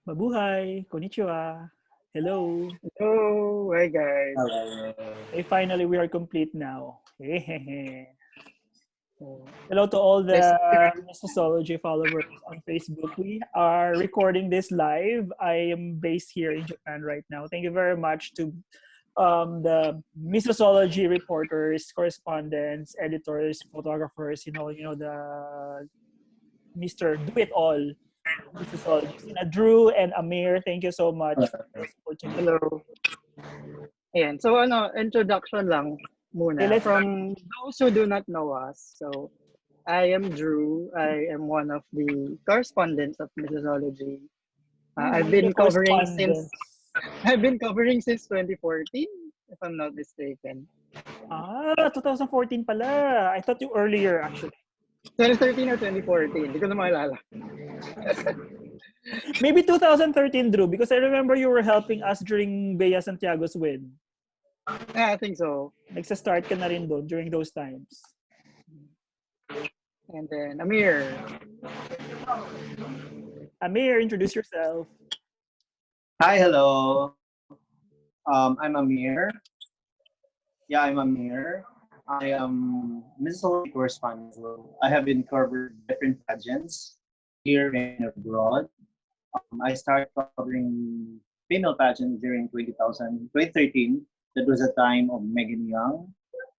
Mabuhay! Konnichiwa! Hello! Oh, hi guys. Hello. Hey, finally, we are complete now. So, hello to all Nice the to meet Missosology followers on Facebook. We are recording this live. I am based here in Japan right now. Thank you very much to the Missosology reporters, correspondents, editors, photographers. The Mr. Do It All Missosology. Drew and Amir, thank you so much for this opportunity. Hello. Ayan. So introduction lang Okay, muna. From those who do not know us, so I am Drew. I am one of the correspondents of Missosology. One of the correspondents. I've been covering since 2014, if I'm not mistaken. 2014 pala. I thought you earlier actually. 2013 or 2014, hindi ko na maalala. Maybe 2013, Drew, because I remember you were helping us during Bea Santiago's win. Yeah, I think so. Nagsa-start ka na rin doon during those times. And then Amir. Amir, introduce yourself. Hi, hello. I'm Amir. Yeah, I'm Amir. I am Missosology correspondent. I have been covered different pageants here and abroad. I started covering female pageant during 2013. That was a time of Megan Young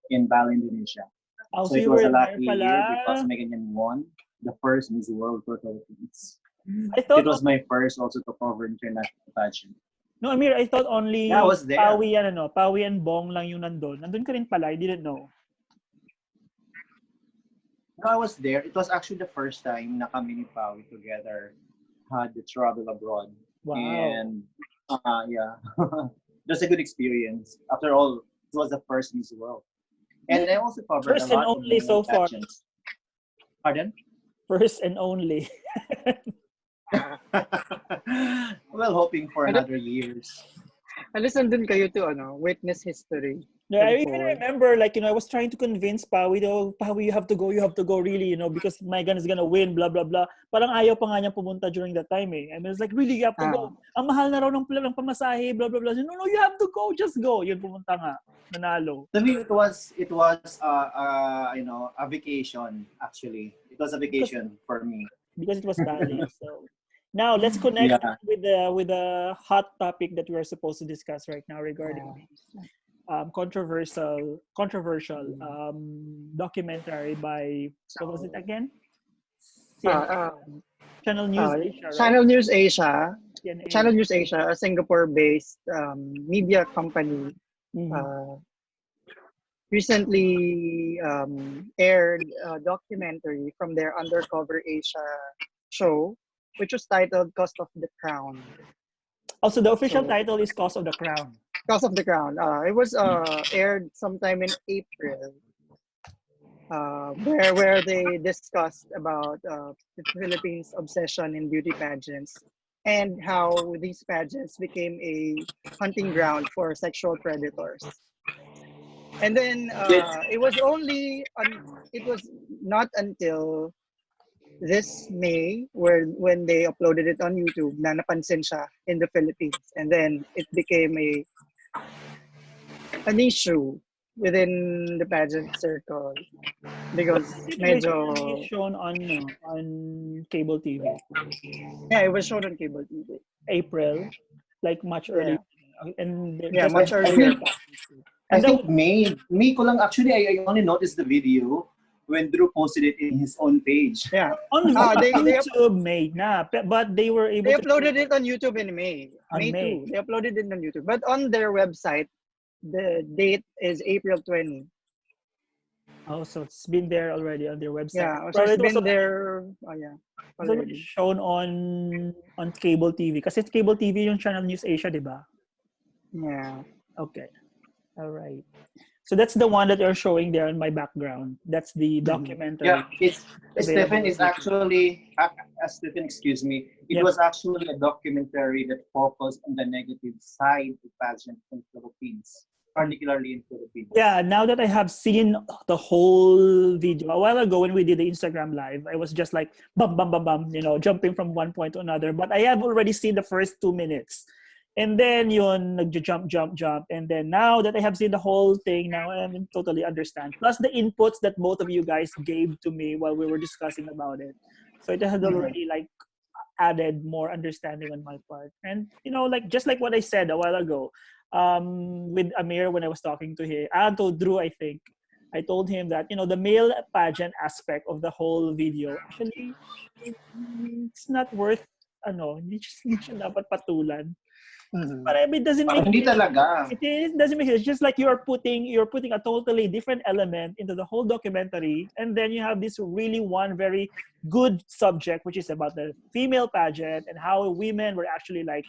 in Bali, Indonesia. Oh, So it was a lucky year because Megan Young won the first Miss World for Philippines. It was my first also to cover international pageant. No, Amir, I thought only I was there. Pawi and Bong lang yung nandun. Nandun ka rin pala, I didn't know. No, I was there. It was actually the first time na kami ni Pawi together had the travel abroad. Wow. And yeah, it was a good experience. After all, it was the first Miss World. And I also covered first a lot and only of so far. pageants. Pardon? First and only. Well, hoping for another years. Alis nandun kayo to witness history. Yeah, I even remember, I was trying to convince Pawi, Pawi, you have to go, really, because Megan is gonna win, blah, blah, blah. Parang ayaw pa nga niya pumunta during that time, eh. I mean, it's like, really, you have to go. Ang mahal na raw ng pamasahe, blah, blah, blah. No, you have to go, just go. Yun, pumunta nga. Nanalo. To me, it was a vacation, actually. It was a vacation for me. Because it was Bali, so... Now, let's connect with the hot topic that we are supposed to discuss right now regarding controversial documentary by, what was it again? Channel News Asia, right? Channel News Asia. Channel News Asia, a Singapore-based media company, recently aired a documentary from their Undercover Asia show, which was titled Cost of the Crown. Also, the official title is Cost of the Crown. Cost of the Crown. It was aired sometime in April, where they discussed about the Philippines' obsession in beauty pageants and how these pageants became a hunting ground for sexual predators. And then it was not until this May when they uploaded it on YouTube na napansin siya in the Philippines, and then it became an issue within the pageant circle because medyo shown on cable TV. Yeah, it was shown on cable TV. April, much earlier. And much earlier. I think May ko lang actually. I only noticed the video when Drew posted it in his own page. Yeah. On YouTube, May na. But they were able to... They uploaded it on YouTube in May. May 2. They uploaded it on YouTube. But on their website, the date is April 20. Oh, so it's been there already on their website. Yeah, so it's been there. Oh, yeah. Already shown on cable TV. Kasi it's cable TV yung Channel News Asia, di ba? Yeah. Okay. All right. So that's the one that you're showing there in my background. That's the documentary. Yeah, Stephen is actually, Stephen, excuse me. It was actually a documentary that focused on the negative side of pageant in the Philippines. particularly in Philippines. Yeah, now that I have seen the whole video a while ago when we did the Instagram live, I was just like bum bum bum bum, jumping from one point to another. But I have already seen the first 2 minutes, and then yun nag-jump jump jump, and then now that I have seen the whole thing, now I totally understand. Plus the inputs that both of you guys gave to me while we were discussing about it, so it had already like added more understanding on my part. And like just like what I said a while ago, with Amir when I was talking to him, I told Drew, I think I told him that the male pageant aspect of the whole video actually it's not worth hindi siya dapat patulan. But I mean, it doesn't make Hindi sense. talaga. It doesn't make sense. It's just like you're putting a totally different element into the whole documentary, and then you have this really one very good subject, which is about the female pageant and how women were actually like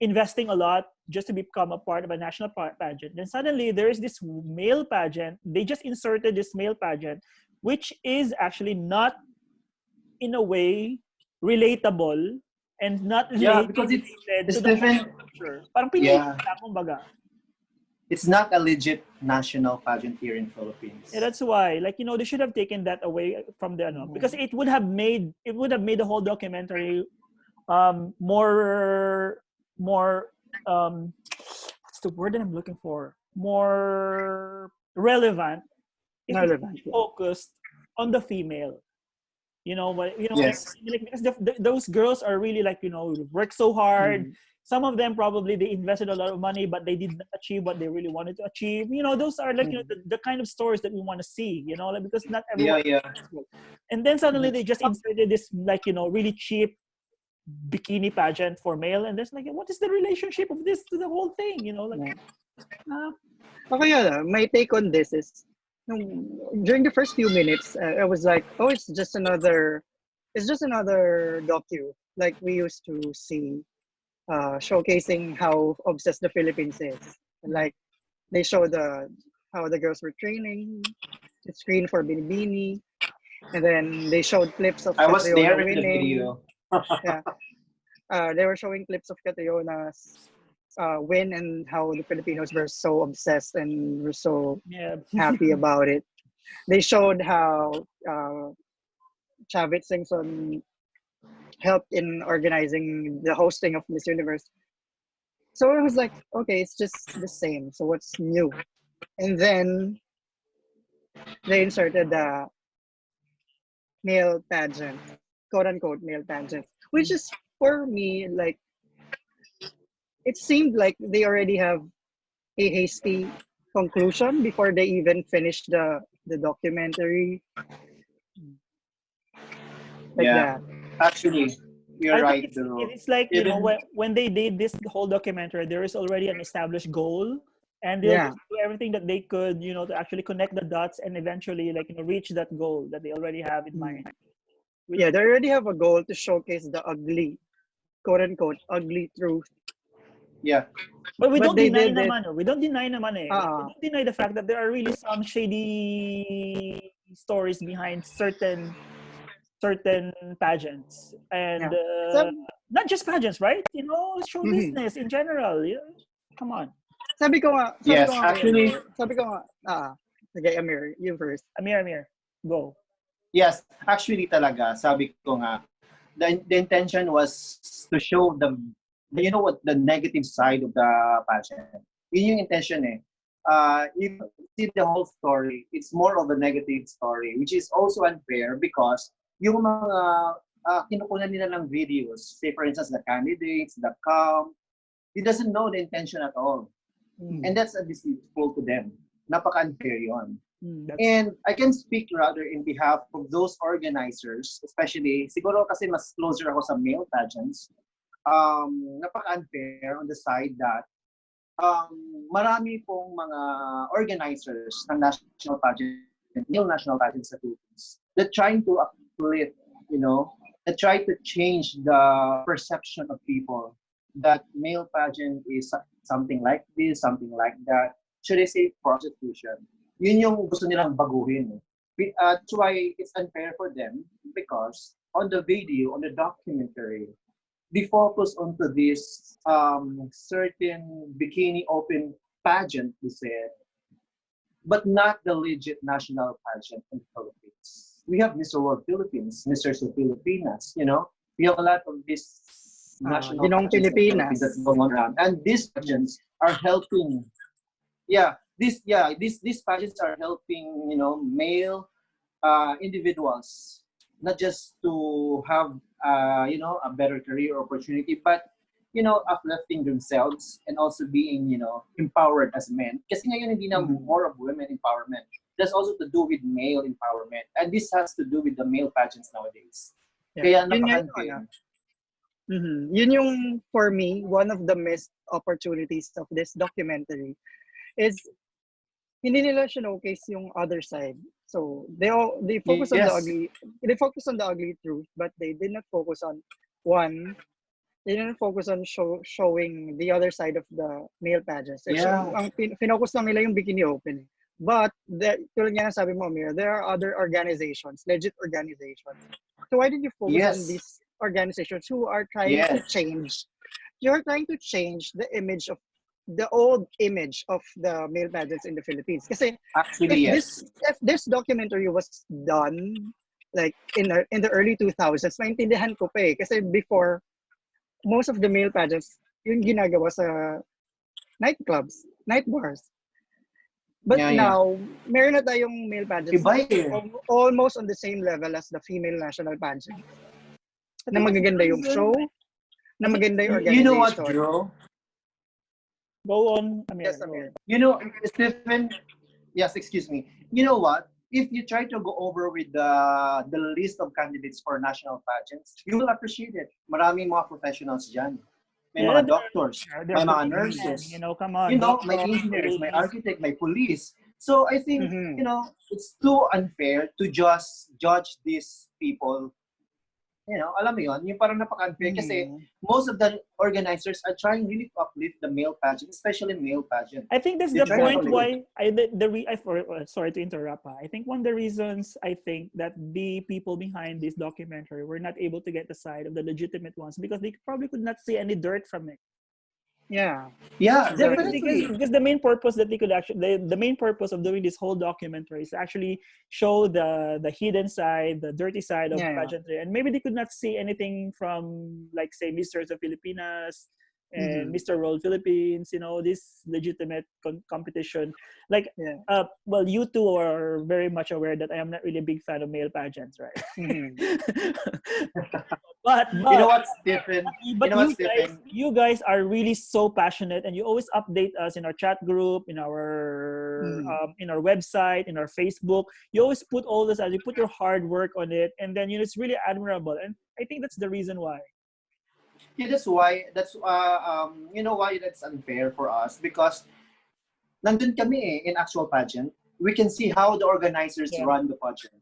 investing a lot just to become a part of a national pageant. Then suddenly there is this male pageant. They just inserted this male pageant, which is actually not in a way relatable and not related, because it's to the different. culture. Parang Yeah. lang, kumbaga. It's not a legit national pageant here in Philippines. Yeah, that's why, like they should have taken that away from the because it would have made the whole documentary more what's the word that I'm looking for? More relevant if it's focused on the female. Yes. Like because those girls are really like work so hard. Some of them probably they invested a lot of money, but they did not achieve what they really wanted to achieve. Those are like the kind of stories that we want to see. Like because not everyone. Yeah. And then suddenly they just inserted this like really cheap bikini pageant for male, and there's like what is the relationship of this to the whole thing? Okay, my take on this is during the first few minutes, I was like, oh, it's just another docu like we used to see, showcasing how obsessed the Philippines is. Like they show how the girls were training, the screen for Binibini, and then they showed clips of I was Catriona there in the winning. video. Yeah, they were showing clips of Catriona's win and how the Filipinos were so obsessed and were so happy about it. They showed how Chavit Singson helped in organizing the hosting of Miss Universe. So I was like, okay, it's just the same. So what's new? And then they inserted the male pageant, quote unquote male pageant, which is for me like it seemed like they already have a hasty conclusion before they even finish the documentary. Like that. Actually, you're right. It's like when they did this whole documentary, there is already an established goal, and they'll just do everything that they could, to actually connect the dots and eventually reach that goal that they already have in mind. Yeah, they already have a goal to showcase the ugly, quote unquote, ugly truth. Yeah. But we don't deny naman. We don't deny naman eh. We don't deny the fact that there are really some shady stories behind certain pageants, and not just pageants, right? Show business in general. Come on. Sabi ko nga, actually, okay, Amir, you first. Amir, go. Yes, actually talaga, sabi ko nga, the intention was to show the negative side of the pageant. Yun yung intention eh. You see the whole story, it's more of a negative story, which is also unfair because yung mga kinukunan nila ng videos, say for instance, the candidates, the he doesn't know the intention at all. And that's deceitful to them. Napaka-unfair yun. And I can speak rather in behalf of those organizers, especially, siguro kasi mas closer ako sa male pageants, napaka-unfair on the side that marami pong mga organizers ng national pageant, male national pageants sa Philippines, that trying to uplift, that try to change the perception of people that male pageant is something like this, something like that. Should I say prostitution? Yun yung gusto nilang baguhin. That's why it's unfair for them because on the video, on the documentary, they focus onto this certain bikini open pageant, we said, but not the legit national pageant in the Philippines. We have Mr. World Philippines, Mr. Filipinas, you know, we have a lot of these national Ginong pageants in the Philippines Pilipinas. that's going on, and these pageants are helping. These pageants are helping, you know, male individuals not just to have you know, a better career opportunity, but you know, uplifting themselves and also being, you know, empowered as men. Kasi ngayon hindi na more of women empowerment. That's also to do with male empowerment, and this has to do with the male pageants nowadays. Yeah. Kaya napaka-unfair. Yun yung, for me, one of the missed opportunities of this documentary is hindi nila showcase yung other side. So they focus on the ugly. They focus on the ugly truth, but they did not focus on one. They didn't focus on showing the other side of the male pageants. So, ang pinocus lang nila yung bikini open. But tulad nga ng sabi mo, Amir, there are other organizations, legit organizations. So why did you focus on these organizations who are trying to change? You're trying to change the image of the old image of the male pageants in the Philippines. Kasi actually, if this documentary was done like in the early 2000s, maintindihan ko pa eh. Kasi before, most of the male pageants, yung ginagawa sa nightclubs, night bars. But now, meron na tayong male pageants almost on the same level as the female national pageant. Na magaganda yung show, na maganda yung organization. You know what, Drew? Go on, Amir. Yes, Amir. You know, Stephen, yes, excuse me. You know what? If you try to go over with the list of candidates for national pageants, you will appreciate it. Maraming mga professionals dyan. May mga doctors, may mga nurses, you know, come on. You know, my engineers, my architect, my police. So I think, you know, it's too unfair to just judge these people. You know, alam mo yun, yung parang napaka-unfair kasi most of the organizers are trying really to uplift the male pageant, especially male pageant. I think that's the point why sorry to interrupt. I think one of the reasons I think that the people behind this documentary were not able to get the side of the legitimate ones because they probably could not see any dirt from it. Yeah, definitely. Because the main purpose that they could actually, the main purpose of doing this whole documentary is to actually show the hidden side, the dirty side of pageantry, and maybe they could not see anything from, like, say, Mr. Filipinas and Mr. World Philippines, you know, this legitimate competition. Like, well, you two are very much aware that I am not really a big fan of male pageants, right? But you know what's different? But you guys are really so passionate, and you always update us in our chat group, in our website, in our Facebook. You always put all this, as you put your hard work on it, and then, you know, it's really admirable, and I think that's the reason why. Yeah, that's why. You know why that's unfair for us, because nandun kami in actual pageant. We can see how the organizers run the pageant.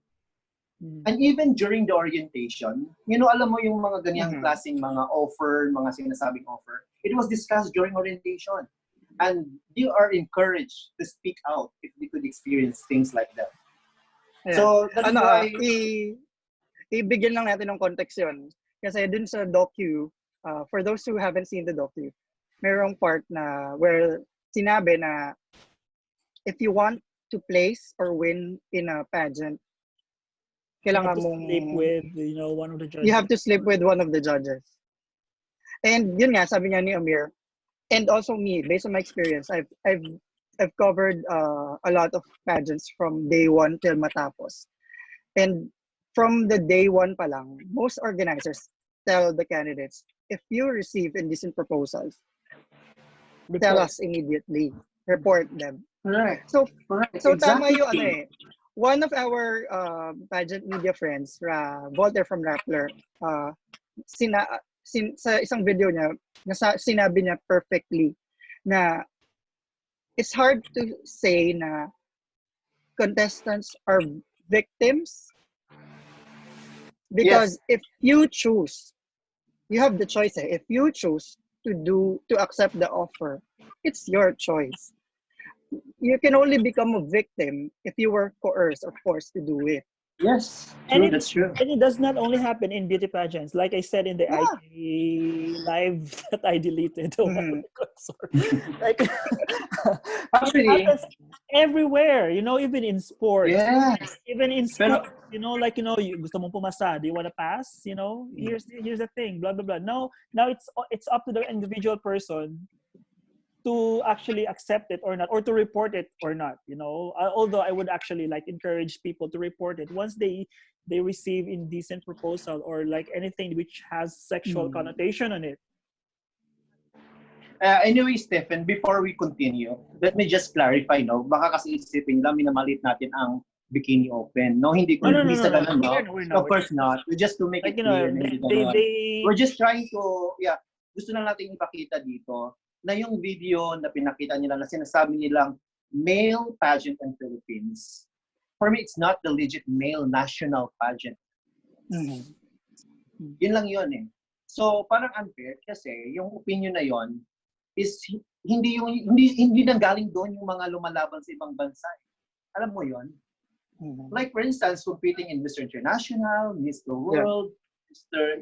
And even during the orientation, you know, alam mo yung mga ganyang klaseng mga offer, mga sinasabing offer, it was discussed during orientation. And they are encouraged to speak out if they could experience things like that. Yeah. So, that's why... Ibigyan lang natin ng context yun. Kasi dun sa docu, for those who haven't seen the docu, mayroong part na where sinabi na if you want to place or win in a pageant, kailangan mong sleep with, you know, one of the judges. You have to sleep with one of the judges. And yun nga, sabi nga ni Amir, and also me, based on my experience, I've covered a lot of pageants from day one till matapos. And from the day one pa lang, most organizers tell the candidates, if you receive indecent proposals, tell us immediately. Report them. Right. So exactly. Tama yung ano eh. One of our pageant media friends, Walter from Rappler, sa isang video niya, sinabi niya perfectly na it's hard to say na contestants are victims because if you choose, you have the choice. If you choose to accept the offer, it's your choice. You can only become a victim if you were coerced or forced to do it. Yes, And true. That's true. it does not only happen in beauty pageants. Like I said in the Yeah. IG live that I deleted a while Mhm. ago. Sorry. Like it Actually, happens everywhere, even in sports, yes. even in Pero, school, you gusto mong pumasa, do you want to pass? Here's the thing, blah blah blah. Now it's up to the individual person to actually accept it or not, or to report it or not. Although I would actually like encourage people to report it once they receive indecent proposal or like anything which has sexual connotation on it. anyway, Stephen, before we continue, let me just clarify, no? Baka kasi isipin nila, minamalit natin ang bikini open. No, hindi No, no, no, hindi no, sa no. ganun, no? We're Of not. course not. We just to make Like it clear na hindi ganun. We're just trying to, gusto na natin ipakita dito na yung video na pinakita nila na sinasabi nilang male pageant in Philippines. For me, it's not the legit male national pageant. Yun lang yun eh. So, parang unfair kasi yung opinion na yon is hindi nanggaling doon yung mga lumalaban sa ibang bansa. Alam mo yon? Like for instance, competing in Mr. International, Mr. World, Mr.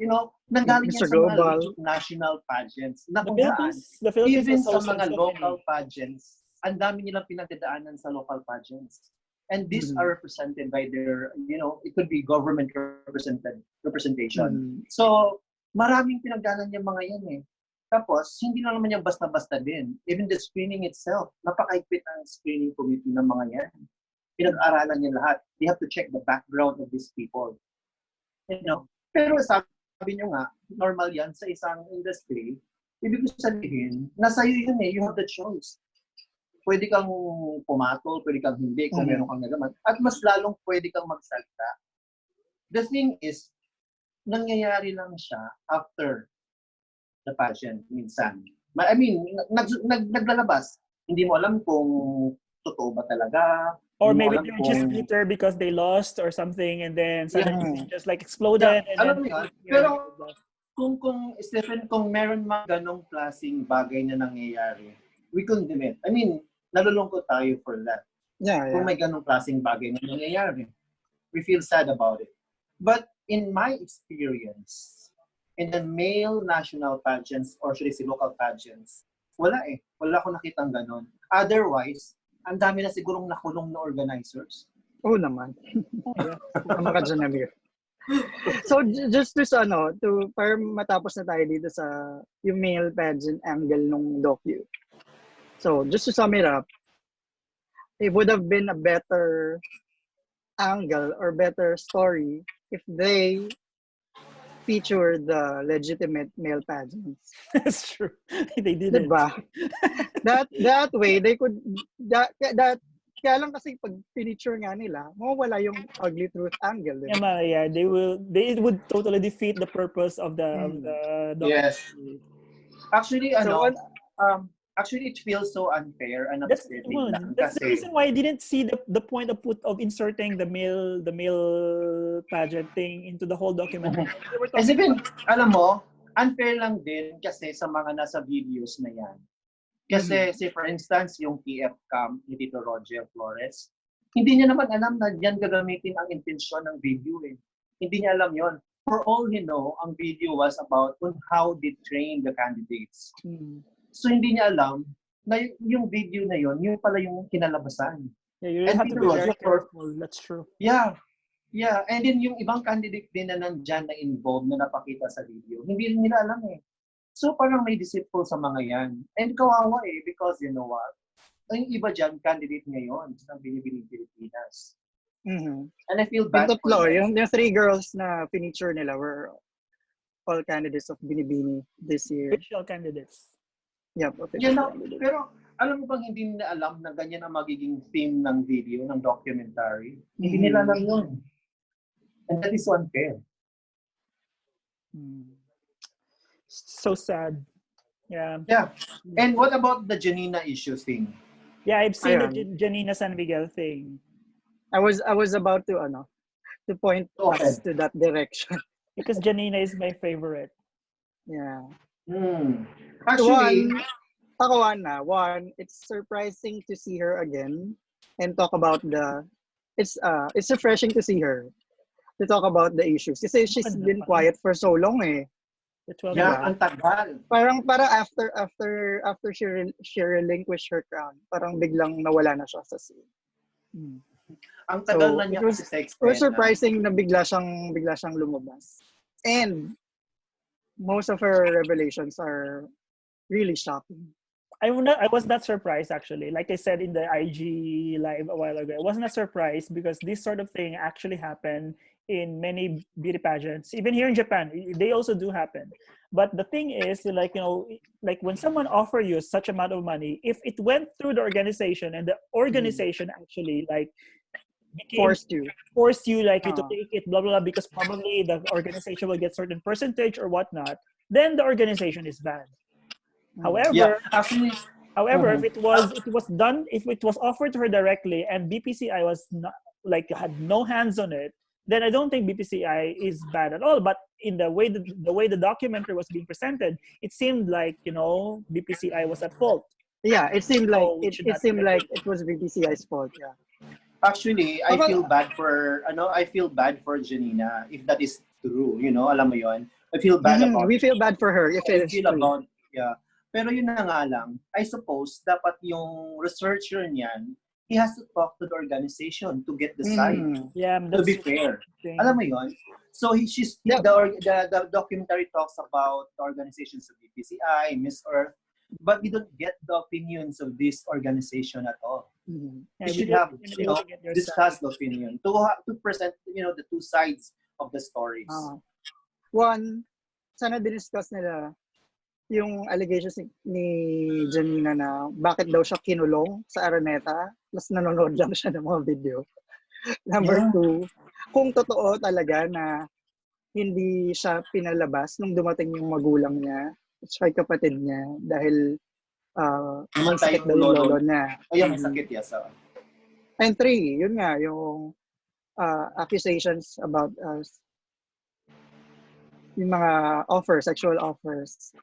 Nanggaling yan Mr. sa mga Global. legit national pageants na kung The Philippines even has sa hosted mga so local many. pageants, ang dami nilang pinagdadaanan sa local pageants. And these are represented by their, it could be government representation. So, maraming pinagdaanan yung mga yan eh. Tapos, hindi na naman yung basta-basta din. Even the screening itself, napakaigpit ang screening committee ng mga yan. Pinag-aralan niya lahat. They have to check the background of these people. Pero sabi nyo nga, normal yan sa isang industry. Ibig sabihin, nasa iyo yun eh. You have the choice. Pwede kang pumatol, pwede kang hindi, kung meron kang nagaman. At mas lalong pwede kang magsalita. The thing is, nangyayari lang siya after the pageant minsan. I mean, naglalabas. Hindi mo alam kung totoo ba talaga. Or maybe they're just bitter because they lost or something, and then suddenly just like exploded. And alam then, mo yun? Pero kung Stephen, kung meron mga ganong klaseng bagay na nangyayari, we condemn it. I mean, nalulungkot tayo for that. Kung may ganong klaseng bagay na nangyayari, we feel sad about it. But in my experience, in the male national pageants or should I say local pageants, wala eh. Wala akong nakitang ganon. Otherwise, ang dami na sigurong nakulong na organizers. Oo naman. Tama ka dyan, Amir. So, just to para matapos na tayo dito sa yung male pageant angle nung docu. So, just to sum it up, it would have been a better angle or better story if they feature the legitimate male pageants. That's true. They didn't. Diba? That way, they could, kaya lang kasi pag feature nga nila, mawawala yung ugly truth angle. Diba? Yeah, it would totally defeat the purpose of the Yes. Actually, actually, it feels so unfair and upsetting lang. That's the reason why I didn't see the point of inserting the male pageant thing into the whole document. As even, alam mo, unfair lang din kasi sa mga nasa videos na yan. Kasi, say for instance, yung PF cam ni Tito Roger Flores, hindi niya naman alam na yan gagamitin ang intensyon ng video eh. Hindi niya alam yon. For all he know, ang video was about on how they train the candidates. So hindi niya alam na yung video na yun pala yung kinalabasan. Yeah, you really have to be very careful. That's true. Yeah. And then yung ibang candidate din na nandyan na involved na napakita sa video, hindi rin nila alam eh. So parang may deceitful sa mga yan. And kawawa eh, because you know what? Yung iba dyan, candidate ngayon sa Binibining Pilipinas. And I feel bad for them. Yung 3 girls na feature nila were all candidates of Binibini this year. Official candidates. Yep, pero alam mo bang hindi nila alam na ganyan ang magiging theme ng video, ng documentary? Hindi nila alam yun. And that is so unfair. So sad. Yeah. And what about the Janina issue thing? Yeah, I've seen the Janina San Miguel thing. I was about to point us to that direction. Because Janina is my favorite. Yeah. Actually, one, it's surprising to see her again and talk about it's refreshing to see her to talk about the issues. Kasi she's been quiet for so long eh. The 12 Yeah, years. ang tagal. Parang after she relinquished her crown, parang biglang nawala na siya sa scene. Ang tagal So, na niya it was kasi sa eksena. surprising na bigla siyang lumabas. And most of her revelations are really shocking. I was not surprised actually. Like I said in the IG live a while ago, I was not surprised because this sort of thing actually happened in many beauty pageants. Even here in Japan, they also do happen. But the thing is, like, you know, like when someone offer you such amount of money, if it went through the organization and the organization actually like Forced you like you to take it, blah blah blah, because probably the organization will get certain percentage or whatnot, then the organization is bad. However, actually, if it was done, if it was offered to her directly and BPCI was not like had no hands on it, then I don't think BPCI is bad at all. But in the way the documentary was being presented, it seemed like, you know, BPCI was at fault. Yeah, it seemed like So it was BPCI's fault. Yeah. Actually, I feel bad for Janina if that is true, you know, alam mo yon. I feel bad about We feel bad for her if it is true. Pero yun na nga lang, I suppose dapat yung researcher niyan, he has to talk to the organization to get the side. Yeah, to be fair. Alam mo yon. So the documentary talks about the organizations of BPCI, Miss Earth, but we don't get the opinions of this organization at all. We should have, you know, discuss the opinion to present, you know, the two sides of the stories. One, sana discuss nila yung allegations ni Janina na bakit daw siya kinulong sa Araneta, plus nanonood lang siya ng mga video. Number two, kung totoo talaga na hindi siya pinalabas nung dumating yung magulang niya at saka kapatid niya dahil may sakit daw yung lolo niya. May sakit, yes. And three, yun nga, yung accusations about yung mga sexual offers.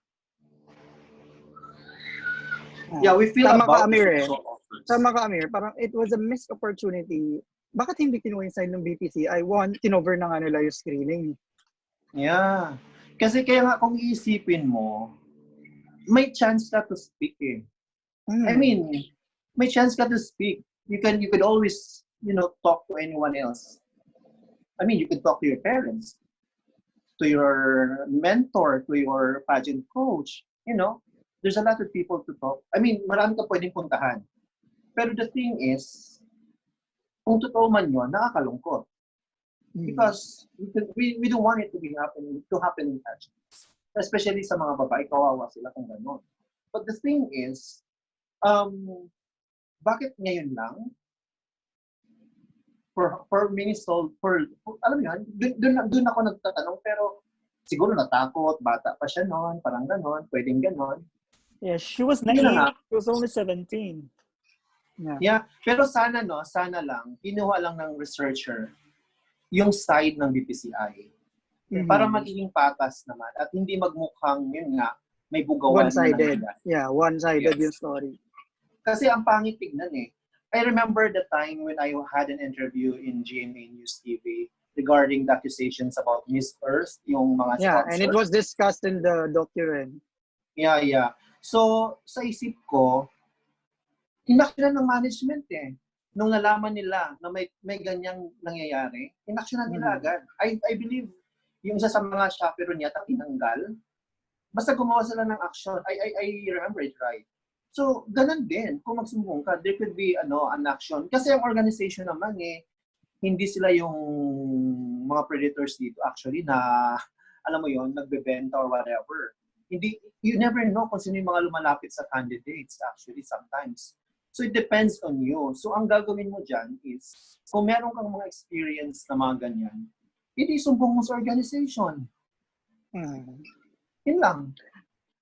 Yeah, we feel tama about ka, Amir, sexual offers. Tama ka, Amir. Parang it was a missed opportunity. Bakit hindi kinuha-inside ng BPCI? One, kinover na nga nila yung screening. Yeah. Kasi kaya nga kung iisipin mo, may chance ka to speak eh. I mean, may chance ka to speak. You could always, you know, talk to anyone else. I mean, you could talk to your parents, to your mentor, to your pageant coach, you know. There's a lot of people to talk. I mean, marami ka pwedeng puntahan. Pero the thing is, kung totoo man yun, nakakalungkot. Because we don't want it to happen in pageants. Especially sa mga babae, kawawa sila kung gano'n. But the thing is, bakit ngayon lang? For Minnesota, alam mo yan, dun ako nagtatanong, pero siguro natakot, bata pa siya noon, parang gano'n, pwedeng gano'n. Yeah, she was naive. She was only 17. Yeah, pero sana lang, kinuha lang ng researcher yung side ng BPCI. Para magiging patas naman at hindi magmukhang, yun nga, may bugawan. One-sided. Yeah, one-sided yung story. Kasi ang pangit tignan eh. I remember the time when I had an interview in GMA News TV regarding the accusations about Miss Earth, yung mga sponsors. Yeah, and it was discussed in the document. Yeah. So, sa isip ko, inaksyonan ng management eh. Nung nalaman nila na may ganyang nangyayari, inaksyonan nila agad. I believe, yung isa sa mga chaperone yata tinanggal, basta gumawa sila ng action. I remember it right. So, ganun din. Kung magsumbong ka, there could be an action. Kasi ang organization naman eh, hindi sila yung mga predators dito actually na, alam mo yon, nagbebenta or whatever. You never know kung sino yung mga lumalapit sa candidates actually sometimes. So it depends on you. So ang gagawin mo dyan is, kung meron kang mga experience na mga ganyan, hindi sumbong mo sa organization. Yun lang.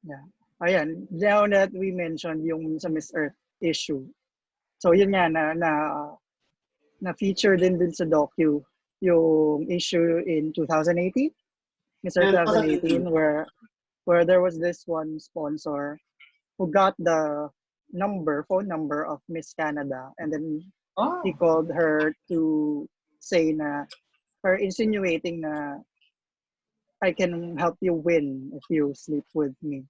Yeah. Ayan, now that we mentioned yung sa Miss Earth issue. So yun nga na feature din sa docu yung issue in 2018. Miss Earth 2018 where there was this one sponsor who got the phone number of Miss Canada, and then he called her to say na are insinuating na I can help you win if you sleep with me,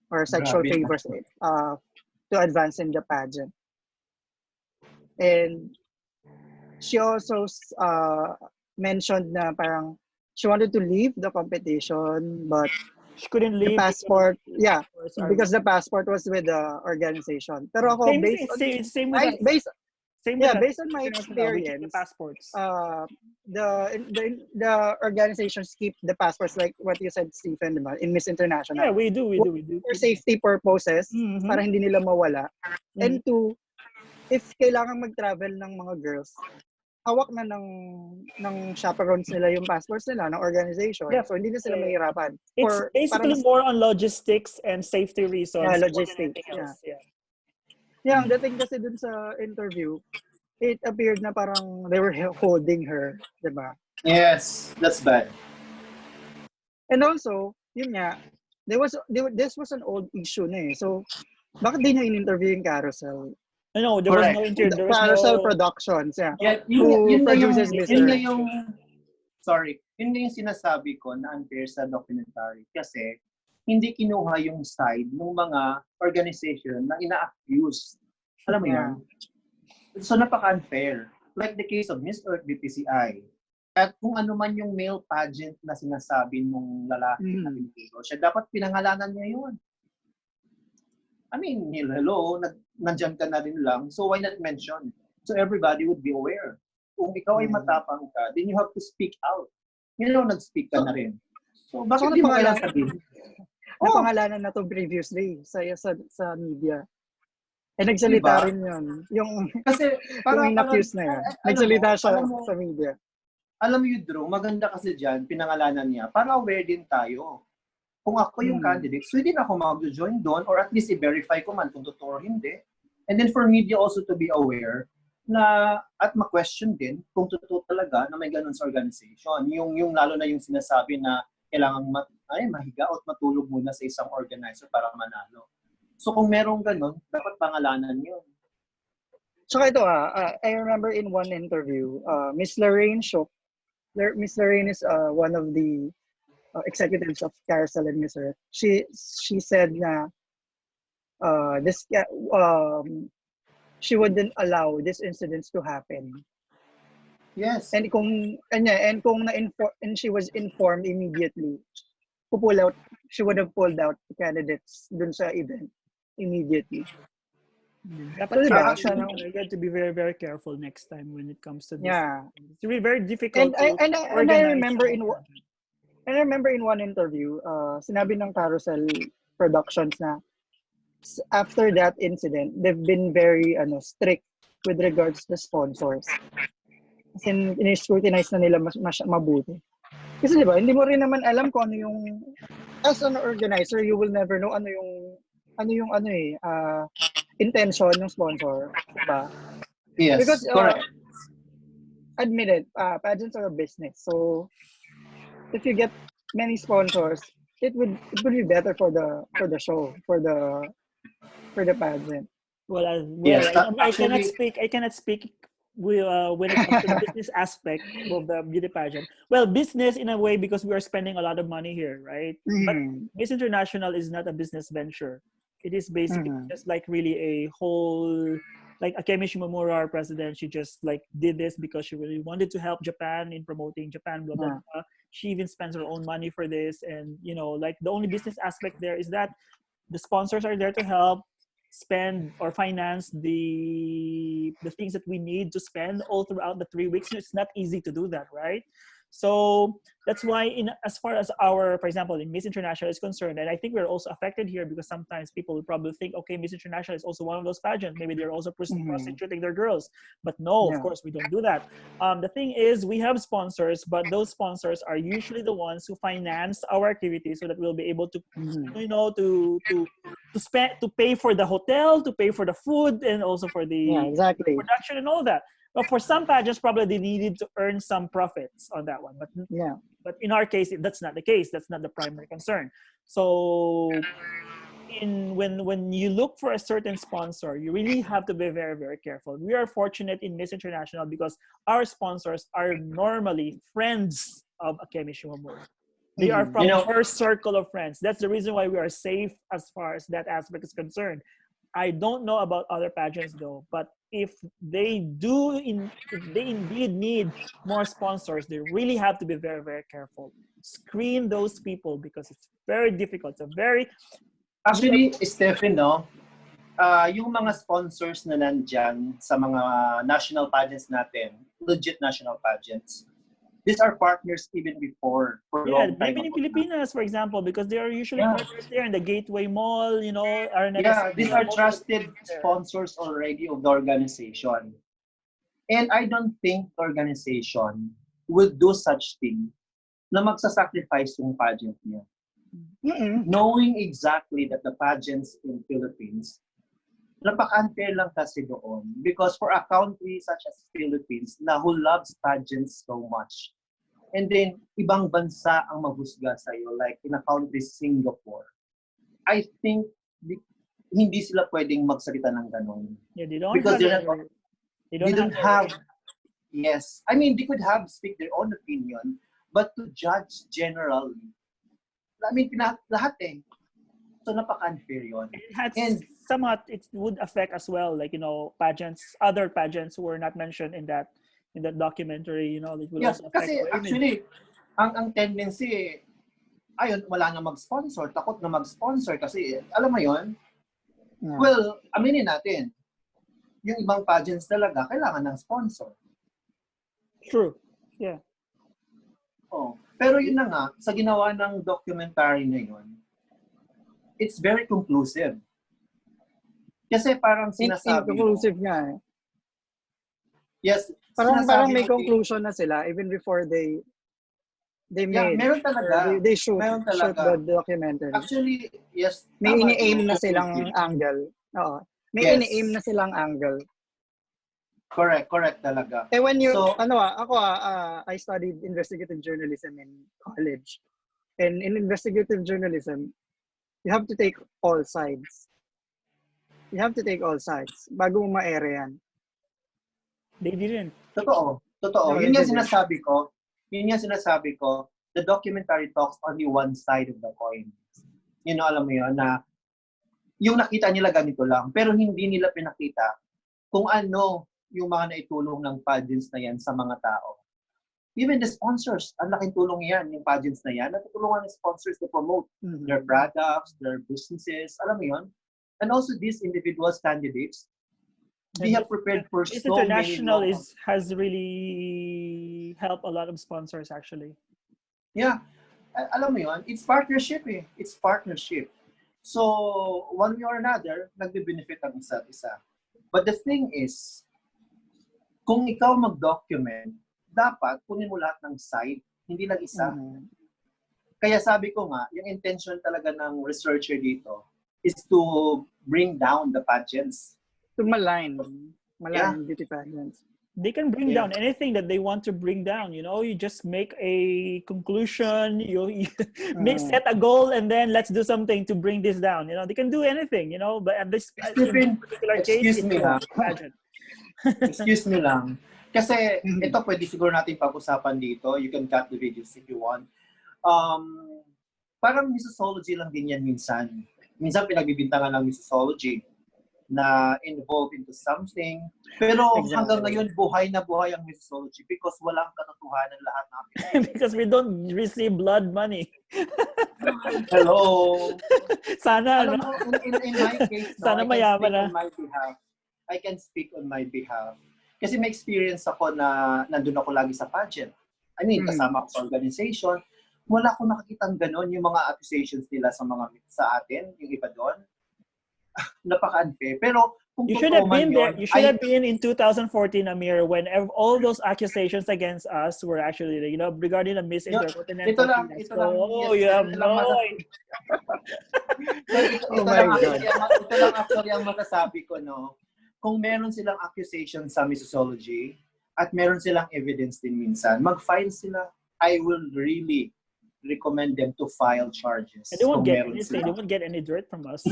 or sexual Grabe. favors to advance in the pageant. And she also mentioned na parang she wanted to leave the competition, but She couldn't the leave passport, yeah, because our because the passport was with the organization. Pero ako, same with us. Same with us. based on my International, we keep the experience, passports. the organizations keep the passports, like what you said, Stephen, diba? In Miss International. Yeah, we do. For safety purposes, para hindi nila mawala. And two, if kailangan mag-travel ng mga girls, hawak na ng chaperones nila yung passports nila, ng organization. Yeah. So, hindi na sila mahirapan. It's basically more on logistics and safety reasons. Yeah, logistics. Yeah, ang dating kasi dun sa interview, it appeared na parang they were holding her, diba? Yes, that's bad. And also, yun nga, this was an old issue na eh. So, bakit di niya in-interview yung Carousel? No, there was no interview. Carousel Productions, yeah. Yun na yung sinasabi ko na unfair sa documentary. Kasi, hindi kinuha yung side ng mga organization na ina-accuse. Alam mo yun? So, napaka-unfair. Like the case of Miss Earth BPCI. At kung ano man yung male pageant na sinasabi nung lalaki na Pilipino, siya dapat pinangalanan niya yun. I mean, hello, nandyan ka na rin lang, so why not mention? So everybody would be aware. Kung ikaw ay matapang ka, then you have to speak out. Nag-speak ka na rin. So, bakit di mo kailang sabihin? Napangalanan na to previously sa media. Eh, nagsalita rin yun. Kasi, yung in-accuse na yan. Nagsalita siya sa media. Alam mo yun, Drew, maganda kasi dyan, pinangalanan niya, para aware din tayo. Kung ako yung candidate, so hindi na ako mag-join doon, or at least i-verify ko man kung totoo or hindi. And then for media also to be aware na at ma-question din kung totoo talaga na may ganun sa organization. Yung lalo na yung sinasabi na kailangan mahiga at matulog muna sa isang organizer para manalo. So kung merong ganun, dapat pangalanan yun. Tsaka ito I remember in one interview, Miss Lorraine Shook. Miss Lorraine is one of the executives of Carousel and Miss Earth. She said na she wouldn't allow these incidents to happen. Yes. And kung she was informed immediately, she would have pulled out the candidates dun sa event immediately. Dapat you have to be very, very careful next time when it comes to this. Yeah. It's really very difficult and I remember in one interview, sinabi ng Carousel Productions na after that incident, they've been very strict with regards to sponsors. Kasi in-scrutinize na nila mas mabuti. Kasi di ba, hindi mo rin naman alam kung ano yung, as an organizer, you will never know ano yung intention ng sponsor, diba? Yes, because correct. Admit it, pageants are a business. So if you get many sponsors, it would be better for the show, for the pageant. Yes, I cannot speak when it comes to the business aspect of the beauty pageant. Well, business in a way because we are spending a lot of money here, right? But Miss International is not a business venture. It is basically just like really a whole, like Akemi Shimomura, our president, she just like did this because she really wanted to help Japan in promoting Japan, blah, blah, blah. She even spends her own money for this. And, like the only business aspect there is that the sponsors are there to help spend or finance the things that we need to spend all throughout the 3 weeks. It's not easy to do that, right? So that's why as far as for example, in Miss International is concerned, and I think we're also affected here because sometimes people will probably think, okay, Miss International is also one of those pageants. Maybe they're also prostituting their girls. But no, of course, we don't do that. The thing is, we have sponsors, but those sponsors are usually the ones who finance our activities so that we'll be able to, to pay for the hotel, to pay for the food, and also for the production and all that. But for some pageants, probably they needed to earn some profits on that one. But in our case, that's not the case. That's not the primary concern. So when you look for a certain sponsor, you really have to be very, very careful. We are fortunate in Miss International because our sponsors are normally friends of Akemi Shimomura. They are from her circle of friends. That's the reason why we are safe as far as that aspect is concerned. I don't know about other pageants though, but if they indeed need more sponsors, they really have to be very, very careful. Screen those people because it's very difficult. It's a very Actually, Stephen, no, yung mga sponsors na nandyan sa mga national pageants natin, legit national pageants, these are partners even before for a long time. Even in Pilipinas, for example, because they are usually partners there in the Gateway Mall, you know. These are trusted sponsors already of the organization. And I don't think the organization will do such thing na magsasacrifice yung pageant niya. Knowing exactly that the pageants in Philippines, napaka-unfair lang kasi doon. Because for a country such as Philippines na who loves pageants so much, and then ibang bansa ang maghusga sa'yo, like in a country Singapore, I think hindi sila pwedeng magsalita ng ganon. Yeah, they don't because have they don't have yes. I mean, they could have speak their own opinion, but to judge generally, I mean, lahat eh. So, napaka-unfair yun. And somewhat, it would affect as well, like, you know, pageants, other pageants who were not mentioned in that documentary, you know, it will also affect. Kasi actually, ang tendency, ayun, wala na mag-sponsor, takot na mag-sponsor kasi, alam mo yun, well, aminin natin, yung ibang pageants talaga, kailangan ng sponsor. True. Yeah. Oh. Pero yun na nga, sa ginawa ng documentary na yun, it's very conclusive. Kasi parang sinasabi conclusive nga eh. Yes. Parang may conclusion na sila even before they made. Meron talaga. They shoot the documentary. Actually, yes. May ini-aim na silang angle. Oo. May ini-aim na silang angle. Correct talaga. Eh when you, I studied investigative journalism in college. And in investigative journalism, you have to take all sides. You have to take all sides bago mo ma-ere yan. They didn't. Totoo. No, Yun yung sinasabi ko. The documentary talks only one side of the coin. You know, alam mo yun, na yung nakita nila ganito lang. Pero hindi nila pinakita kung ano yung mga naitulong ng pageants na yan sa mga tao. Even the sponsors, ang laking tulong yan, yung pageants na yan, natutulungan ng sponsors to promote their products, their businesses, alam mo yun? And also these individuals, candidates, they have prepared for so International many has really helped a lot of sponsors actually. Yeah. Alam mo yun, it's partnership eh. It's partnership. So, one way or another, nagbe-benefit ang isa't isa. But the thing is, kung ikaw mag-document, dapat kunin mo lahat ng side, hindi lang isa. Kaya sabi ko nga, yung intention talaga ng researcher dito is to bring down the pageants. To malign beauty pageants. They can bring down anything that they want to bring down, you know, you just make a conclusion, you set a goal and then let's do something to bring this down, you know, they can do anything, you know, but at this particular case, Excuse me lang. Kasi ito pwede siguro natin pag-usapan dito. You can cut the videos if you want. Parang Missosology lang din yan minsan. Minsan pinagbibintangan lang Missosology na involved into something. Pero hanggang ngayon, buhay na buhay ang Missosology because walang katotohanan lahat natin. Because we don't receive blood money. Hello. Sana, alam mo, in my case, sana mayaman na. I can speak on my behalf. Kasi may experience ako na nandun ako lagi sa pageant. I mean, kasama ko sa organization. Wala akong nakakitang ganon yung mga accusations nila sa atin, yung iba doon. Napaka-unfair. Pero kung you should have been there. You should have been in 2014, Amir, when all those accusations against us were actually, you know, regarding the Miss Intercontinental. Ito lang. Oh, you have no idea. Ito lang actually ang masasabi ko, no? Kung meron silang accusation sa Missosology at meron silang evidence din minsan, mag-file sila. I will really recommend them to file charges. And they won't kung get meron anything. sila. They won't get any dirt from us.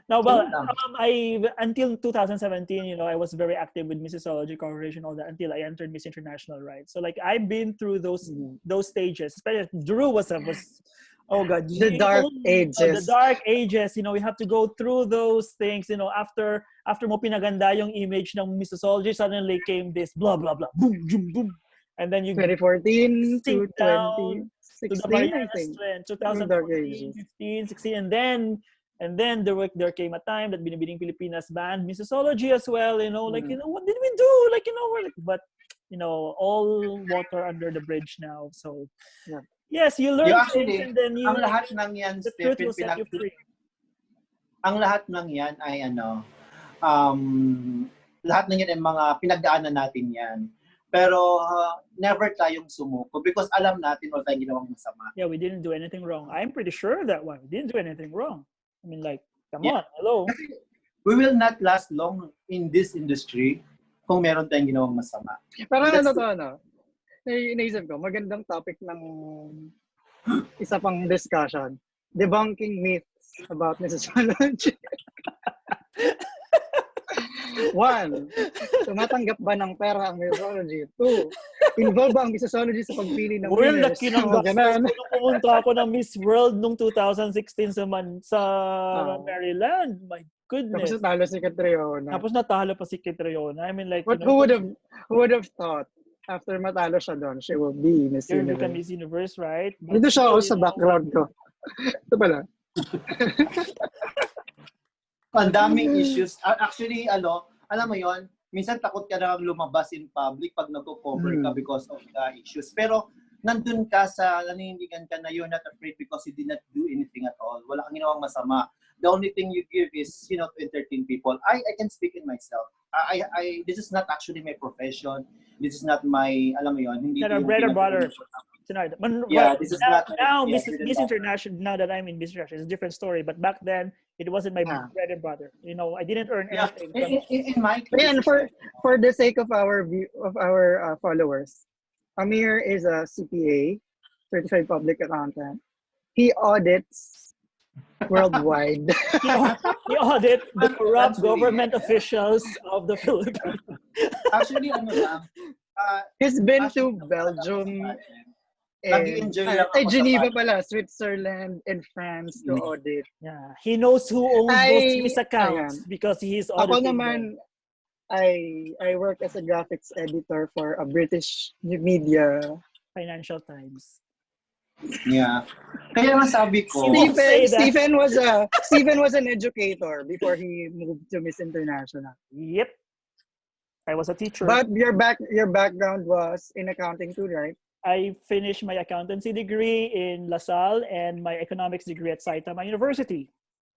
No, well, until 2017, I was very active with Missosology coverage and all that until I entered Miss International, right? So like I've been through those stages. Especially Drew was oh god, The dark ages. The dark ages. We have to go through those things. After mo pinaganda yung image ng Missosology, suddenly came this blah blah blah, boom boom boom, and then you 2014 to sink down 2016, to the I Mariana think. strength, Dark 2014, ages. 15, 16, and then there came a time that Binibining Pilipinas banned Missosology as well. What did we do? But all water under the bridge now. So yes, you learn things and then ang lahat ng yan, the truth will set you free. Ang lahat ng yan ay lahat ng yan ay mga pinagdaanan natin yan. Pero never tayong sumuko because alam natin wala tayong ginawang masama. Yeah, we didn't do anything wrong. I'm pretty sure of that one. We didn't do anything wrong. I mean, come on, hello. We will not last long in this industry kung meron tayong ginawang masama. Parang naisip ko, magandang topic ng isa pang discussion. Debunking myths about Missosology. 1, tumatanggap ba ng pera ang Missosology? 2, involved ba ang Missosology sa pagpili ng winners? Laki ng gastos. Pumunta ako ng Miss World noong 2016 sa Maryland. My goodness. Tapos natalo si Catriona. Tapos natalo pa si Catriona. I mean, who would have thought after matalo siya doon, she will be Miss Universe. Become Miss Universe, right? Dito siya ako sa background ko. Ito pala. Ang daming issues. Actually, alam mo yon, minsan takot ka na lumabas in public pag nagko-cover ka because of the issues. Pero nandun ka sa naninindigan ka na you're not afraid because you did not do anything at all. Wala kang ginawang masama. The only thing you give is, to entertain people. I can speak in myself. This is not actually my profession. This is not my, alam mo yon, hindi not our bread and butter. Yeah, this is not now Miss International. Now that I'm in Miss International, it's a different story. But back then, it wasn't my bread and butter. I didn't earn anything. In my case, and for the sake of our followers, Amir is a CPA, certified public accountant. He audits worldwide. He audits the corrupt government officials of the Philippines. Actually, he's been to Belgium. Geneva pala, Switzerland and France to audit. Yeah, he knows who owns those Swiss accounts because he's auditing. Ako naman, I work as a graphics editor for a British media. Financial Times. Yeah. Kaya masabi ko. Stephen was an educator before he moved to Miss International. Yep. I was a teacher. But your background was in accounting too, right? I finished my accountancy degree in LaSalle and my economics degree at Saitama University.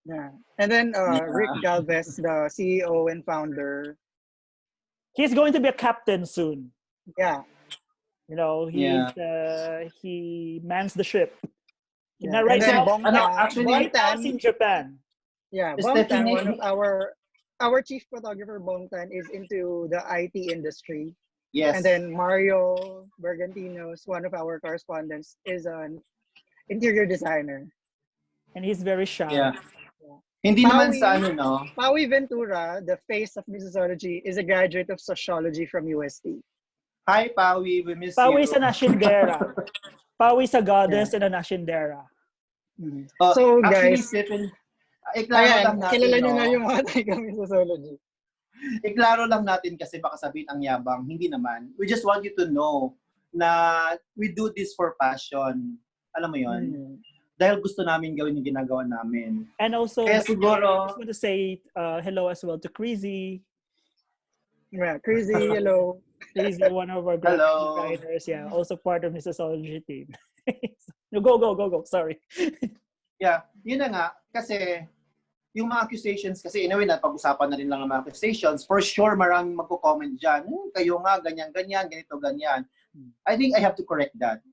Yeah. And then Rick Galvez, the CEO and founder. He's going to be a captain soon. Yeah. He mans the ship. Yeah. Now, right now, actually, he's in Japan. Yeah, Bongtan, one of our chief photographer, Bongtan, is into the IT industry. Yes. And then Mario Bergantinos, one of our correspondents, is an interior designer. And he's very shy. Yeah. Hindi naman sa no? Pawi Ventura, the face of Missosology, is a graduate of sociology from UST. Hi, Pawi. We miss Pawi you. Sa Nashindera. Pawi sa goddess and a Nashindera. So, actually, guys, Stephen, iklaro lang natin, kilala nyo na yung mga taga Missosology. Iklaro lang natin kasi baka sabihin ang yabang. Hindi naman. We just want you to know na we do this for passion. Alam mo yon? Dahil gusto namin gawin yung ginagawa namin. And also, kaya siguro, I just want to say hello as well to Crazy. Yeah, Crazy, hello. Crazy, one of our designers. Yeah, also part of Missosology team. Go. Sorry. Yeah, yun na nga. Kasi, yung mga accusations, kasi in a way, pag-usapan na rin lang ng mga accusations, for sure, maraming magko-comment dyan. Kayo nga, ganyan, ganito, ganyan. I think I have to correct that.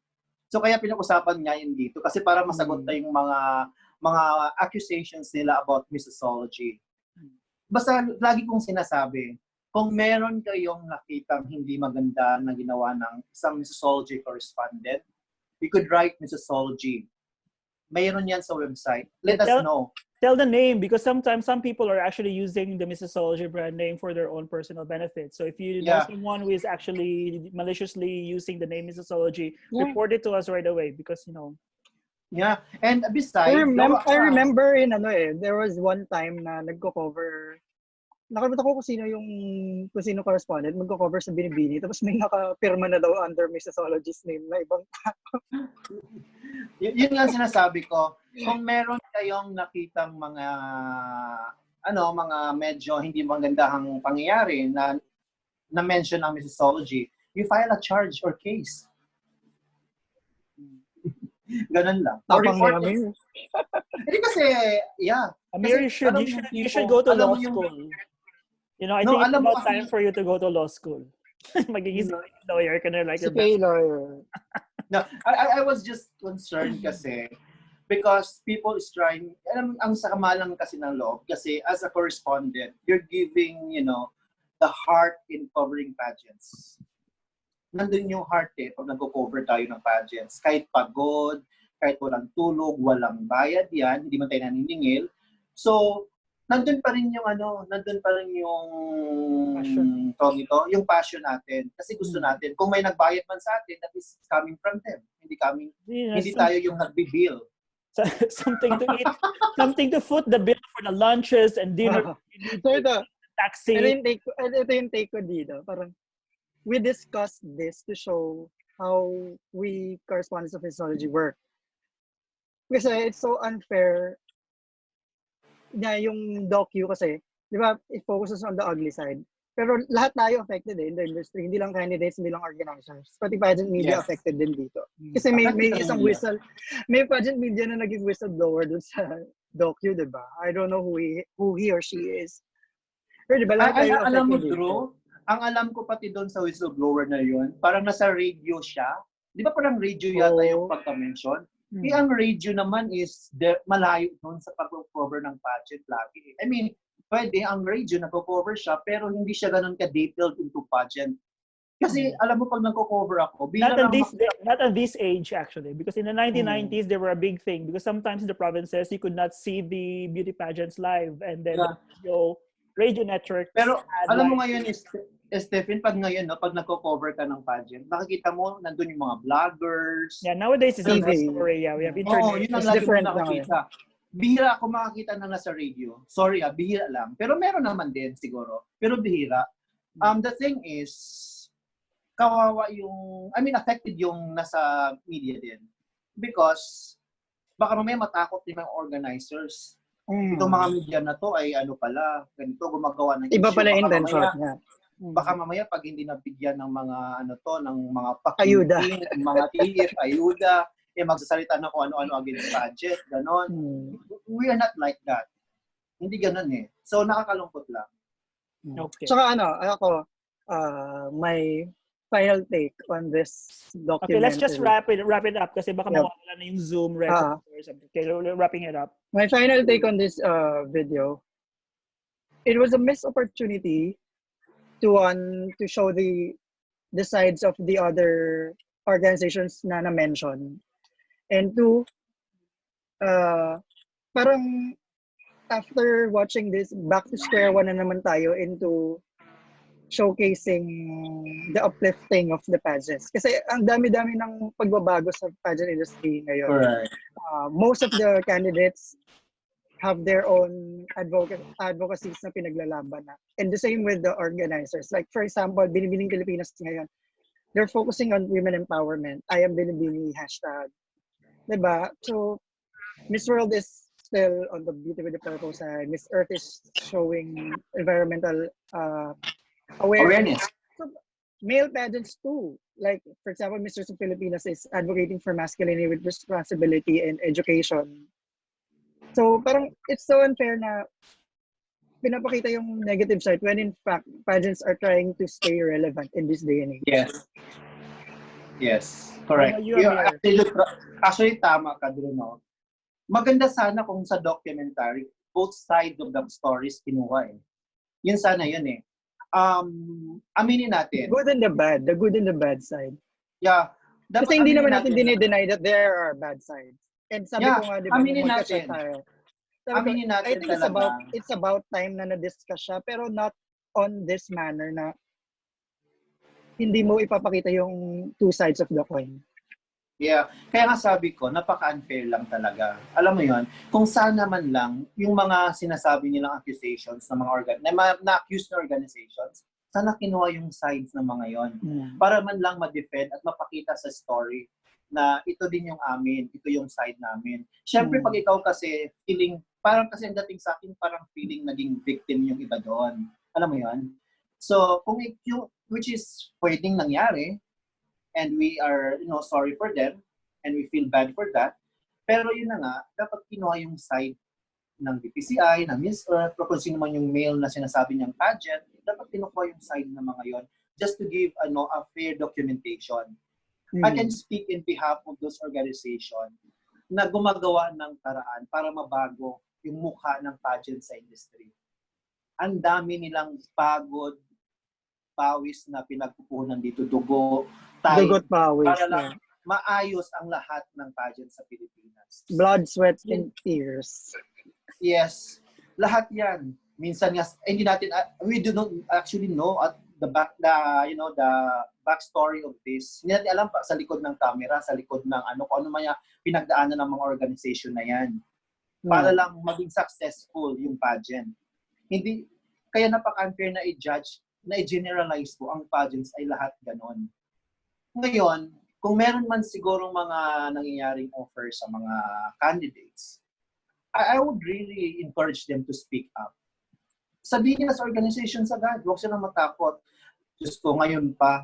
So, kaya pinag-usapan nga yun dito kasi para masagot na yung mga accusations nila about Missosology. Basta, lagi kong sinasabi, kung meron kayong nakitang hindi maganda na ginawa ng isang Missosology correspondent, You could write Missosology. Mayroon yan sa website. Let us know. Tell the name, because sometimes some people are actually using the Missosology brand name for their own personal benefit. So if you know someone who is actually maliciously using the name Missosology, report it to us right away, because Yeah, and besides, I remember in there was one time na nagko-cover. Nakalimutan ko kung sino correspondent magko-cover sa Binibini, tapos may nakapirma na daw under Missosology's name na ibang tao. Yun nga sinasabi ko, kung meron kayong nakitang mga medyo hindi magandang pangyayari na mention ng Missosology, you file a charge or case. Ganun lang. Amir. Hindi kasi, Amir, you should go to law school. I think it's about time for you to go to law school. Magiging lawyer ka na, like lawyer. No, I was just concerned kasi because people is trying, ang sakama lang kasi ng loob kasi as a correspondent, you're giving, the heart in covering pageants. Nandun yung heart pag nagko-cover tayo ng pageants. Kahit pagod, kahit walang tulog, walang bayad yan, hindi man tayo naniningil. So, nandun pa rin yung yung passion natin. Kasi gusto natin, kung may nagbayad man sa atin, that is coming from them. Hindi tayo yung nagbibill. Something to eat, something to foot the bill for the lunches and dinner. Taxi. Ito yung take ko dito. Parang, we discussed this to show how we correspondents of Missosology work. Kasi it's so unfair na yung docu kasi, di ba, it focuses on the ugly side. Pero lahat tayo affected in the industry. Hindi lang candidates, hindi lang organizers. Pati pageant media affected din dito. Kasi may isang may pageant media na naging whistleblower dun sa docu, di ba? I don't know who he or she is. Pero di ba, lahat tayo affected alam mo, dito. Drew, ang alam ko pati doon sa whistleblower na yun, parang nasa radio siya. Di ba parang radio yata yung pagka-mention? Ang radio naman is malayo doon sa pag-cover ng pageant lagi. I mean, pwede ang radio nagko-cover siya pero hindi siya ganun ka-detailed into pageant. Kasi alam mo pag nagko-cover ako, not at this age actually, because in the 1990s they were a big thing because sometimes in the provinces you could not see the beauty pageants live and then radio networks. Pero alam mo ngayon is Stephen, pag ngayon, pag nagko-cover ka ng pageant, makikita mo, nandun yung mga vloggers. Yeah, nowadays it's a different story. Yeah, we have internet. Yun ang lagi mo nakikita. Bihira ako makakita na nasa radio. Sorry, bihira lang. Pero meron naman din siguro. Pero bihira. The thing is, kawawa affected yung nasa media din. Because, baka mamaya matakot din mga organizers. Itong mga media na to ay ganito, gumagawa ng iba pala intention niya. Baka mamaya pag hindi nabigyan ng mga ng mga ayuda, mga TF, ayuda, magsasalita na kung ano-ano against budget, ganon. We are not like that. Hindi ganon So nakakalungkot lang. Okay. Tsaka ako, my final take on this documentary. Okay, let's just wrap it up kasi baka mawawala na yung Zoom record or something. Okay, wrapping it up. My final take on this video, it was a missed opportunity to show the sides of the other organizations na mention, and parang after watching this, back to square one na naman tayo into showcasing the uplifting of the pageants. Kasi ang dami-dami ng pagbabago sa pageant industry ngayon. Right. Most of the candidates have their own advocacies na pinaglalaban na. And the same with the organizers. Like for example, Binibining Pilipinas ngayon, they're focusing on women empowerment. I am Binibini #. Diba? So, Miss World is still on the beauty with the purple side. Miss Earth is showing environmental awareness. So, male pageants too. Like, for example, Mr. Philippines is advocating for masculinity with responsibility and education. So, parang it's so unfair na pinapakita yung negative side when in fact, pageants are trying to stay relevant in this day and age. Yes. Correct. Actually, tama ka, Bruno. Maganda sana kung sa documentary, both sides of the stories kinuha Yun sana yun aminin natin. Good and the bad. The good and the bad side. Yeah. Dapat Kasi hindi aminin naman natin natin na, dinideny that there are bad sides. And sabi yeah, ko nga, di ba, nung aminin magka-chat natin. tayo, sabi ko, Aminin I natin think talaga. it's about time na na-discuss siya, pero not on this manner na hindi mo ipapakita yung two sides of the coin. Yeah. Kaya nga sabi ko, napaka-unfair lang talaga. Alam mo yon, kung sana man lang, yung mga sinasabi nilang accusations ng mga na-accuse na organizations, sana kinuha yung sides ng mga yon. Para man lang ma-defend at mapakita sa story na ito din yung amin, ito yung side namin. Siyempre, pag ikaw kasi feeling, parang kasi ang dating sa akin, parang feeling naging victim yung iba doon. Alam mo yon? So, kung yung, which is pwedeng nangyari, and we are, sorry for them, and we feel bad for that. Pero yun na nga, dapat kinuha yung side ng BPCI, ng Miss Earth, o kung sino man yung male na sinasabi niyang pageant, dapat kinuha yung side ng mga yon just to give a fair documentation. I can speak in behalf of those organizations na gumagawa ng paraan para mabago yung mukha ng pageant sa industry. Ang dami nilang pagod, pawis na pinagpupunan dito, dugo, time, dugot pawis, para lang maayos ang lahat ng pageant sa Pilipinas. Blood, sweat, and tears. Yes, lahat yan. Minsan nga, hindi natin, we do not actually know at the backstory of this. Hindi natin alam pa sa likod ng camera, sa likod ng kung ano man pinagdaanan ng mga organization na yan. Para lang maging successful yung pageant. Hindi, kaya napaka-unfair na i-judge, na i-generalize po ang pageants ay lahat ganon. Ngayon, kung meron man sigurong mga nangyayaring offer sa mga candidates, I would really encourage them to speak up. Sabihin nila sa organizations agad, huwag silang matakot. Diyos ko, ngayon pa,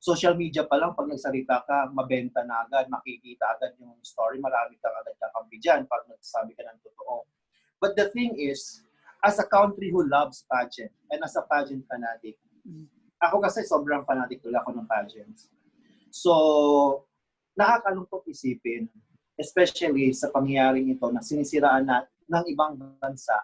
social media pa lang, pag nagsalita ka, mabenta na agad, makikita agad yung story, marami kang agad kakampi dyan pag nagsasabi ka ng totoo. But the thing is, as a country who loves pageant and as a pageant fanatic, ako kasi sobrang fanatic tuloy ako ng pageants. So, nakakalungkot isipin, especially sa pangyayaring ito na sinisiraan ng ibang bansa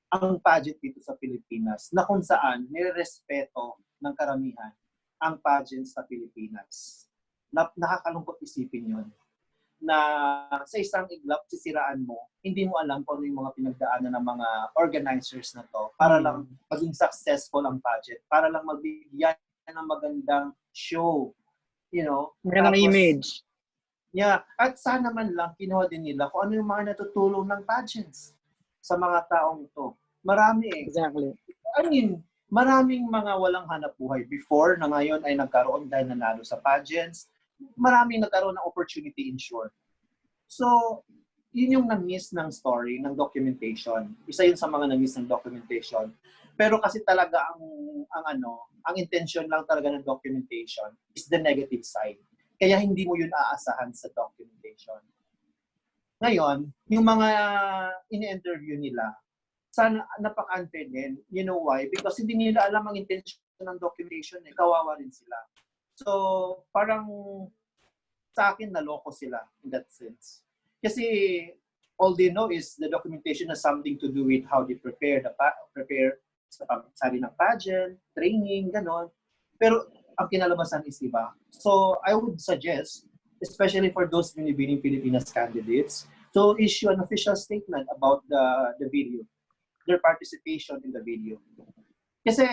ang pageant dito sa Pilipinas na kung saan nirerespeto ng karamihan ang pageants sa Pilipinas. Nakakalungkot isipin yun na sa isang iglap, sisiraan mo, hindi mo alam kung ano yung mga pinagdaanan ng mga organizers na to para lang maging successful ang pageant, para lang magbigyan ng magandang show, magandang image. Yeah, at sana man lang kinuha din nila kung ano yung mga natutulong ng pageants sa mga taong ito. Marami eh. Exactly. I mean, maraming mga walang hanap buhay before na ngayon ay nagkaroon dahil nanalo sa pageants. Maraming nagkaroon ng opportunity in short. So, yun yung na-miss ng story, ng documentation. Isa yun sa mga na-miss ng documentation. Pero kasi talaga ang intention lang talaga ng documentation is the negative side. Kaya hindi mo yun aasahan sa documentation. Ngayon, yung mga ini-interview nila, sana napaka-unfair din. You know why? Because hindi nila alam ang intention ng documentation. Kawawa rin sila. So, parang sa akin, naloko sila in that sense. Kasi all they know is the documentation has something to do with how they prepare sa pagsali ng pageant, training, ganon. Pero ang kinalabasan is iba. So, I would suggest, especially for those binibining Pilipinas candidates, to issue an official statement about the video, their participation in the video. Kasi,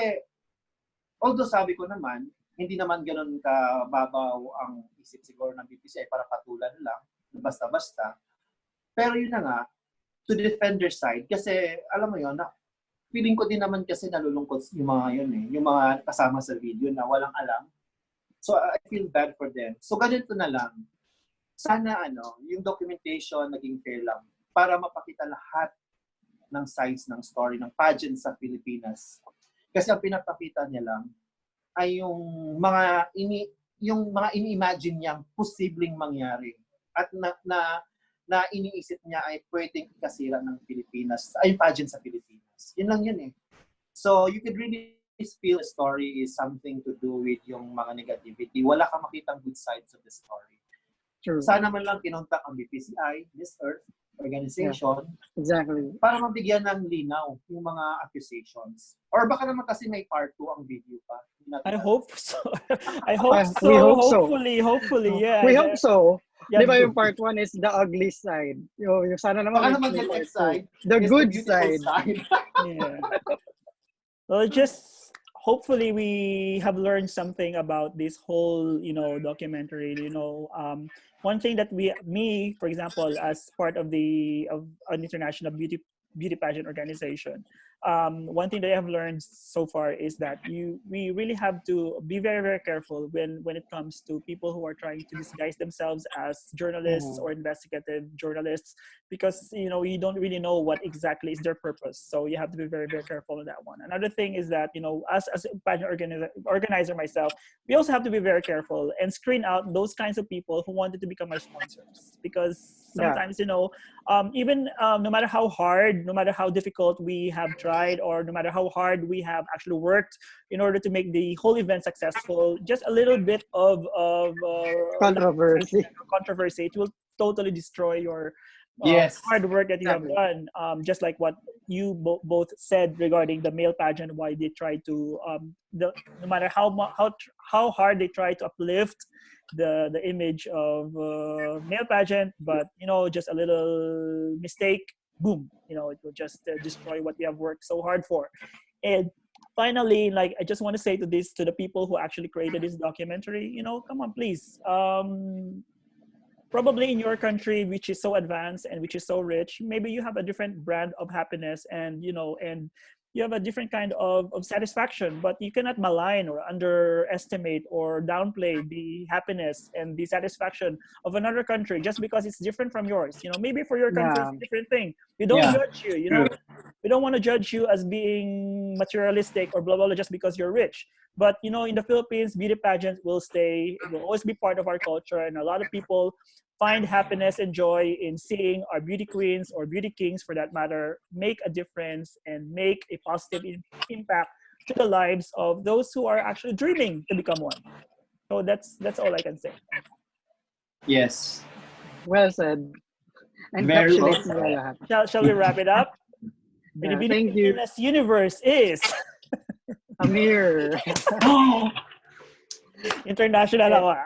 although sabi ko naman, hindi naman ganun kababaw ang isip siguro ng BPCI para patulan lang, basta-basta. Pero yun na nga, to defend their side, kasi alam mo yun, feeling ko din naman kasi nalulungkot yung mga yun eh, yung mga kasama sa video na walang alam. So I feel bad for them. So ganito na lang, sana yung documentation naging fair lang para mapakita lahat ng sides ng story ng pageant sa Pilipinas. Kasi ang pinapakita niya lang ay yung mga ini-imagine niyang posibleng mangyari at na iniisip niya ay pwedeng ikasira ng Pilipinas, ay pageant sa Pilipinas. Yun lang yun eh. So you could really feel a story is something to do with yung mga negativity. Wala kang makitang good sides of the story. True. Sana man lang kinontak ang BPCI, Miss Earth, organization Exactly. para mabigyan ng linaw yung mga accusations. Or baka naman kasi may part 2 ang video pa. I hope so. I hope so. We hope so. Hopefully, yeah. We hope so. Yeah, Di ba yung part 1 is the ugly side? Yung sana naman Baka may naman the part next side two. The is good the beautiful side. Yeah. Well, just hopefully we have learned something about this whole, documentary. One thing that me, for example, as part of an international beauty pageant organization, one thing that I have learned so far is that we really have to be very, very careful when it comes to people who are trying to disguise themselves as journalists or investigative journalists, because you don't really know what exactly is their purpose. So you have to be very, very careful on that one. Another thing is that as a pageant organizer myself, we also have to be very careful and screen out those kinds of people who wanted to become our sponsors, because sometimes even no matter how hard, no matter how difficult we have tried, or no matter how hard we have actually worked in order to make the whole event successful, just a little bit of controversy, it will totally destroy your hard work that you have done. Just like what you both said regarding the male pageant, why they try to no matter how hard they try to uplift the image of male pageant, but just a little mistake, boom, it will just destroy what we have worked so hard for. And finally, like, I just want to say to the people who actually created this documentary, come on, please. Probably in your country, which is so advanced and which is so rich, maybe you have a different brand of happiness, and and you have a different kind of satisfaction, but you cannot malign or underestimate or downplay the happiness and the satisfaction of another country just because it's different from yours. Maybe for your country it's a different thing. We don't judge you, we don't want to judge you as being materialistic or blah, blah, blah just because you're rich. But in the Philippines, beauty pageants will always be part of our culture, and a lot of people find happiness and joy in seeing our beauty queens, or beauty kings for that matter, make a difference and make a positive impact to the lives of those who are actually dreaming to become one. So that's all I can say. Yes. Well said. And Very well said. Shall we wrap it up? Thank you. Universe is Amir. International ako.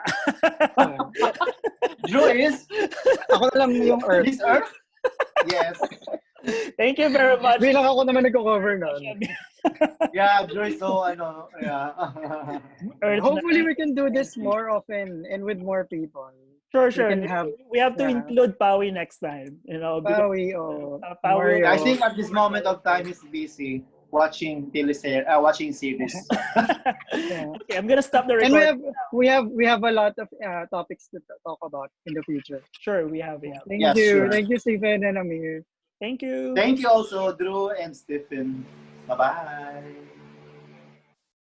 Drew is? Ako na lang yung Earth. This Earth? Yes. Thank you very much. Bilang ako naman nag-cover nun. Yeah, Drew is so, yeah. Hopefully we can do this more often and with more people. Sure. We have to include Pawi next time. Pawi, Pawi. I think at this moment of time he's busy watching series. Okay, I'm gonna stop the recording. And we have a lot of topics to talk about in the future. Sure, we have. Thank you. Sure. Thank you, Stephen and Amir. Thank you. Thank you also, Drew and Stephen. Bye-bye.